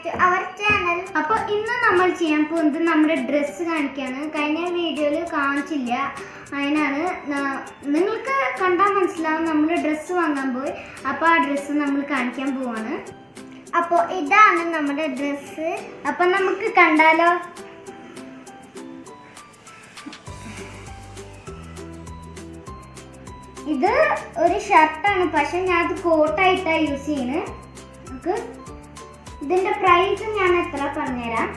to our channel. അപ്പോൾ ഇന്ന് നമ്മൾ ചെയ്യാൻ പോകുന്നത് നമ്മുടെ ഡ്രസ്സ് കാണിക്കാണ്. കഴിഞ്ഞ വീഡിയോയിൽ കാണിച്ചില്ല, അതിനാണ് നിങ്ങൾക്ക് കണ്ടാൽ മനസ്സിലാവും നമ്മൾ ഡ്രസ്സ് വാങ്ങാൻ പോയി. അപ്പോൾ ആ ഡ്രസ്സ് നമ്മൾ കാണിക്കാൻ പോവാണ്. അപ്പോൾ ഇതാണ് നമ്മുടെ ഡ്രസ്സ്. അപ്പോൾ നമുക്ക് കണ്ടാലോ? ഇത് ഒരു ഷർട്ടാണ്, പക്ഷെ ഞാൻ അത് കോട്ടായിട്ടാണ് യൂസ് ചെയ്യുന്നത്. നമുക്ക് ഇതിൻ്റെ പ്രൈസ് ഞാൻ എത്ര പറഞ്ഞുതരാം.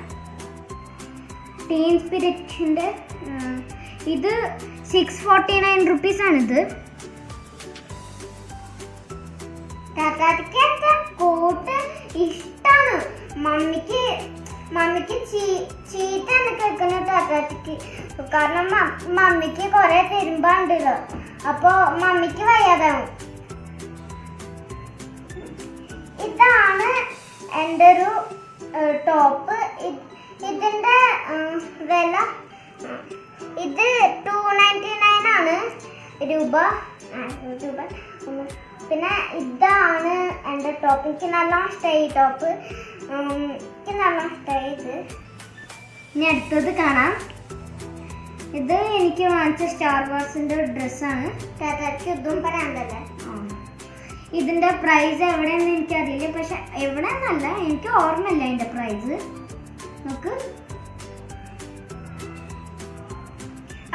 ടീൻ സ്പിരിറ്റിൻ്റെ ഇത് 649 റുപ്പീസാണിത്. താത്താക്ക് കോട്ട് ഇഷ്ടമാണ്. മമ്മിക്ക് ചീറ്റാണ് കേൾക്കുന്നത് താത്താക്ക്, കാരണം മമ്മിക്ക് കുറേ തിരുമ്പാണ്ടല്ലോ. അപ്പോൾ മമ്മിക്ക് വയ്യാതാവും. ഇതാണ് എൻ്റെ ഒരു ടോപ്പ്. ഇതിൻ്റെ വില ഇത് 299 ആണ് രൂപ. പിന്നെ ഇതാണ് എൻ്റെ ടോപ്പ്. എനിക്ക് നല്ല ഇഷ്ടമായി ഈ ടോപ്പ്. എനിക്ക് നല്ല ഇഷ്ടമായി ഇത്. ഇനി അടുത്തത് കാണാം. ഇത് എനിക്ക് വാങ്ങിച്ച സ്റ്റാർ വാർസിൻ്റെ ഡ്രസ്സാണ്. ചേട്ടാക്ക് ഇതും പറയാണ്ടല്ലേ. ഇതിൻ്റെ പ്രൈസ് എവിടെയെന്ന് എനിക്കറിയില്ല, പക്ഷെ എവിടെയെന്നല്ല, എനിക്ക് ഓർമ്മയില്ല അതിൻ്റെ പ്രൈസ്. നോക്ക്.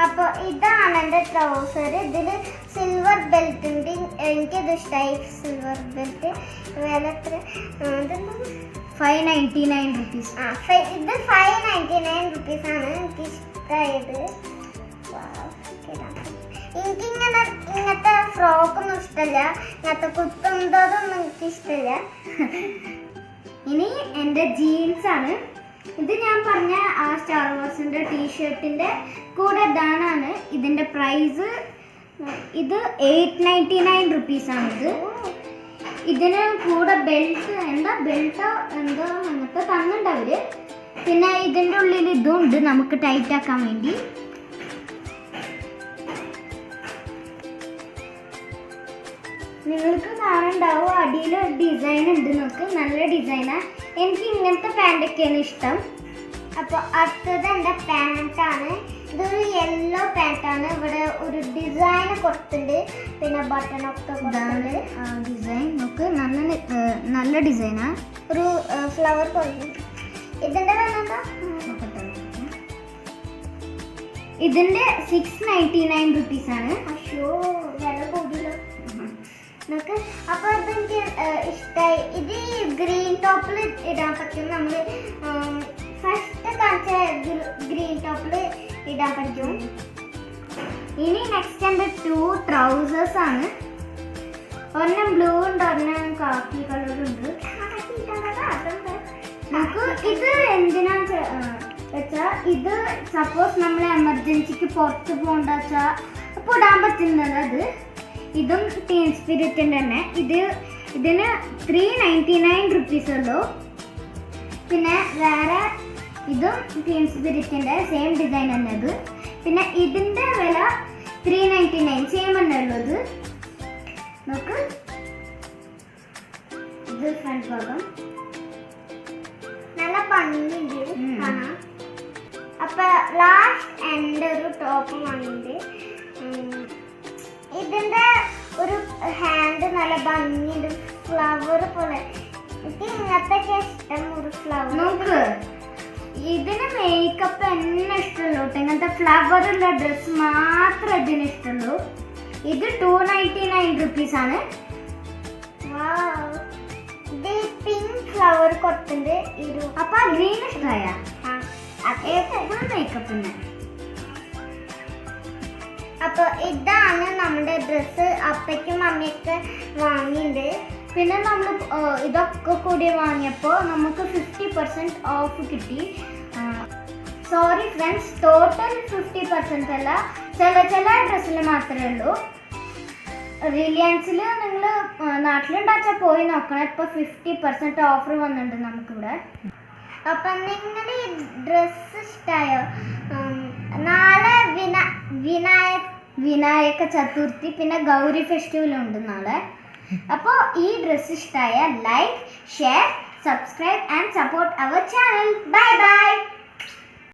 അപ്പോൾ ഇതാണ് എൻ്റെ ട്രൗസർ. ഇതിൽ സിൽവർ ബെൽറ്റ് ഉണ്ട്. എനിക്കത് ഇഷ്ടമായി സിൽവർ ബെൽറ്റ്. വില എത്ര? 599 റുപ്പീസ്. ഇത് 599 റുപ്പീസാണ് എനിക്ക് ഇഷ്ടമായത്. ഇങ്ങനത്തെ ഫ്രോക്കൊന്നും ഇഷ്ടമല്ല, ഇങ്ങനത്തെ കുത്തുന്നതൊന്നും എനിക്ക് ഇഷ്ടമില്ല. ഇനി എൻ്റെ ജീൻസാണ്. ഇത് ഞാൻ പറഞ്ഞ ആ സ്റ്റാർ വാർസിൻ്റെ ടീഷർട്ടിൻ്റെ കൂടെ ഇടാനാണ്. ഇതിൻ്റെ പ്രൈസ് ഇത് 899 റുപ്പീസാണിത്. ഇതിന് കൂടെ ബെൽറ്റോ എന്തോ അങ്ങനത്തെ തന്നുണ്ട് അവർ. പിന്നെ ഇതിൻ്റെ ഉള്ളിൽ ഇതും ഉണ്ട് നമുക്ക് ടൈറ്റ് ആക്കാൻ വേണ്ടി. നിങ്ങൾക്ക് കാണുന്നുണ്ടാവും അടിയിൽ ഡിസൈൻ ഉണ്ട്. നോക്ക്, നല്ല ഡിസൈനാണ്. എനിക്ക് ഇങ്ങനത്തെ പാൻറ്റൊക്കെയാണ് ഇഷ്ടം. അപ്പോൾ അടുത്തത് എൻ്റെ പാൻറ്റാണ്. ഇതൊരു യെല്ലോ പാൻറ്റാണ്. ഇവിടെ ഒരു ഡിസൈൻ കൊടുത്തിട്ടുണ്ട്. പിന്നെ ബട്ടണൊക്കെ ഇതാണ് ഡിസൈൻ. നോക്ക്, നല്ല ഡിസൈനാണ്. ഒരു ഫ്ലവർ പോലെ. ഇതിൻ്റെ വില എന്താ? ഇതിൻ്റെ 699 റുപ്പീസാണ്. അയ്യോ, വില കൂടിയല്ലോ. നമുക്ക് അപ്പോൾ ഇതെനിക്ക് ഇഷ്ടമായി. ഇത് ഗ്രീൻ ടോപ്പിൽ ഇടാൻ പറ്റും. നമ്മൾ ഫസ്റ്റ് കാണിച്ച ഗ്രീൻ ടോപ്പിൽ ഇടാൻ പറ്റും. ഇനി നെക്സ്റ്റ് എൻ്റെ 2 ട്രൗസേഴ്സ് ആണ്. ഒരെണ്ണം ബ്ലൂ ഉണ്ട്, ഒരെണ്ണം കാക്കി കളറുണ്ട്. നമുക്ക് ഇത് എന്തിനാന്ന് വെച്ചാൽ, ഇത് സപ്പോസ് നമ്മൾ എമർജൻസിക്ക് പുറത്ത് പോകണ്ട വെച്ചാൽ അപ്പോൾ ഇടാൻ പറ്റുന്നത്. ഇതും ടീൻ സ്പിരിറ്റിൻ്റെ തന്നെ. ഇതിന് 399 റുപ്പീസ് ഉള്ളൂ. പിന്നെ വേറെ ഇതും ടീൻ സ്പിരിറ്റിൻ്റെ സെയിം ഡിസൈൻ തന്നെ ഇത്. പിന്നെ ഇതിൻ്റെ വില 399 സെയിം തന്നെ ഉള്ളത്. നോക്ക്, ഇത് ഫ്രണ്ട് ഭാഗം നല്ല ഭംഗിയുണ്ട് കാണാം. അപ്പൊ ലാസ്റ്റ് എൻ്റെ ഒരു ടോപ്പ് വാങ്ങിയിട്ട് ഇതിൻ്റെ ഒരു ഹാൻഡ് നല്ല ഭംഗിയുണ്ട്, ഫ്ലവർ പോലെ. എനിക്ക് ഇങ്ങനത്തെ ഇഷ്ടം. ഒരു ഫ്ലവർ. നോക്ക്, ഇതിന് മേക്കപ്പ് എന്നെ ഇഷ്ടമുള്ളൂ കേട്ടോ. ഇങ്ങനത്തെ ഫ്ലവറുള്ള ഡ്രസ്സ് മാത്രമേ ഇതിന് ഇഷ്ടമുള്ളൂ. ഇത് 299 റുപ്പീസാണ്. ഇത് പിങ്ക് ഫ്ലവർ കൊടുത്തിട്ടുണ്ട്. അപ്പൊ ആ ഗ്രീൻ ഇഷ്ടമായ മേക്കപ്പിന്. അപ്പോൾ ഇതാണ് നമ്മുടെ ഡ്രസ്സ്. അപ്പയ്ക്കും മമ്മിയൊക്കെ വാങ്ങിയിട്ടുണ്ട്. പിന്നെ നമ്മൾ ഇതൊക്കെ കൂടി വാങ്ങിയപ്പോൾ നമുക്ക് 50% ഓഫ് കിട്ടി. സോറി ഫ്രണ്ട്സ്, ടോട്ടൽ 50% അല്ല, ചില ഡ്രസ്സിൽ മാത്രമേ ഉള്ളൂ. റിലയൻസിൽ നിങ്ങൾ നാട്ടിലുണ്ടാച്ചാൽ പോയി നോക്കണം. ഇപ്പോൾ 50% ഓഫർ വന്നിട്ടുണ്ട് നമുക്കിവിടെ. അപ്പം നിങ്ങൾ ഈ ഡ്രസ്സ് ഇഷ്ടമായോ? നാളെ വിനായക ചതുർത്ഥി, പിന്നെ ഗൗരി ഫെസ്റ്റിവൽ ഉണ്ട് നാളെ. അപ്പോൾ ഈ ഡ്രസ്സ് ഇഷ്ടമായ like, share, subscribe and support our channel. Bye bye.